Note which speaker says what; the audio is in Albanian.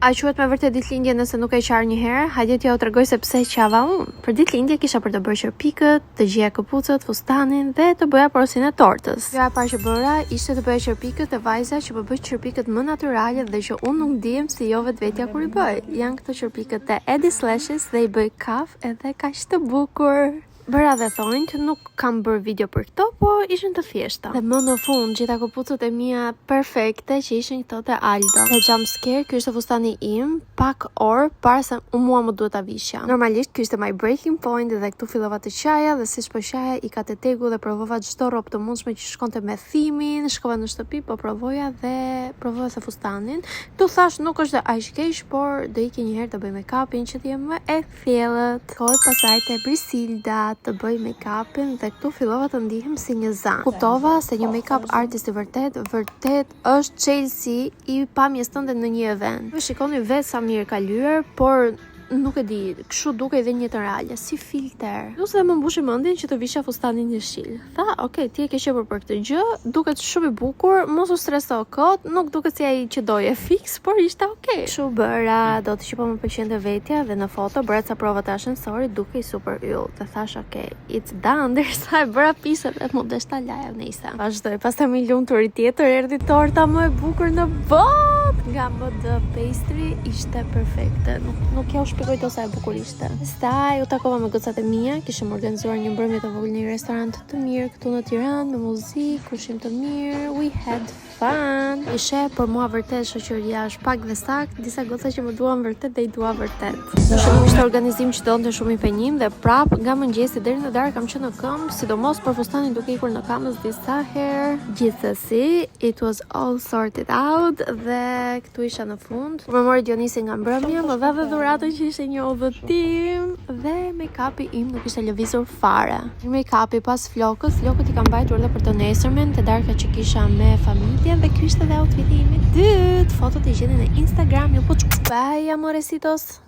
Speaker 1: A quhet me vërtet ditëlindje nëse nuk e qarë një herë? Hajde t'ja u tregoj se pse qava unë. Për ditëlindje kisha për të bërë qërpikët, të gjeja këpucët, fustanin dhe të bëja porosin e tortës. Gjëja e parë që bëra ishte të bëja qërpikët e vajza që po bëj qërpikët më natyrale dhe që unë nuk dihem si jo vetvetja kur i bëj. Janë këto qërpikët e Eddie Slashes dhe i bëj kaf edhe kaq të bukur. Bëra dhe thonjt, nuk kam bërë video për këto, po ishin të thjeshta. Dhe më në fund, gjitha këpucët e mia perfekte që ishin këto të Aldo. Dhe jumpscare, ky ishte fustani im, pak orë para se mua më duhet ta vishja. Normalisht ky ishte my breaking point dhe këtu fillova të qaja dhe siç po qaja i ka tegu dhe provova çdo rroba të mundshme që shkonte me thimin, shkova në shtëpi, po provova se fustanin. Tu thash nuk është aq keq, por do ikë një herë të bëj make-upin që të jem më e thellët. Kohë pasaj te Brisilda të bëj make-upin dhe këtu fillova të ndihem si një zan. Kuptova se një make-up artist i vërtet është Chelsea i pamjes tënde në një event. Shikoni vetë sa mirë ka lyer, por nuk e di, kështu duke edhe një të reale, si filter. Plus dhe më mbushi mendjen që të visha fustanin një shil. Tha, okay, ti e ke qepur për këtë gjë, duket shumë i bukur, mos u streso kot, nuk duket si ai që doje fix, por ishte okay. Kështu bëra, do të që po më pëlqente vetja dhe në foto bëra ca prova të ashensorit duke i super yll. Të thash, okay, it's done, ndërsa e bëra pisët dhe më deshta laja nëjsa. Vazhdoj, pastaj më lumtur tjetër, erdhi torta më e bukur në botë. Nga MD Pastry ishte perfekte. Nuk ja u shpjegoj të sa e bukur ishte. Pastaj u takova me gocat e mia, kishim organizuar një mbrëmje të vogël në një restorant të mirë këtu në Tiranë, me muzikë, ushqim të mirë. We had fun. Ishe për mua vërtet shoqëria është pak dhe sakt, disa goca që më duan vërtet dhe i dua vërtet. Shumë ishte organizim që donte shumë i penjim dhe prap nga mëngjesi deri në darkë kam qenë në këmbë, sidomos për fustanin duke ikur në kamës disa herë. Gjithsesi, it was all sorted out dhe këtu isha në fund. Kur më mori Dionisi nga mbrëmja, më dha dhe dhuratën që ishte një udhëtim dhe make-upi im nuk ishte lëvizur fare. Make-upi pas flokët i kam mbajtur edhe për të nesërmen, të darka që kisha me familjen dhe ky ishte edhe outfiti im i dytë. Fotot i gjeni në Instagram, ju po bye amoresitos.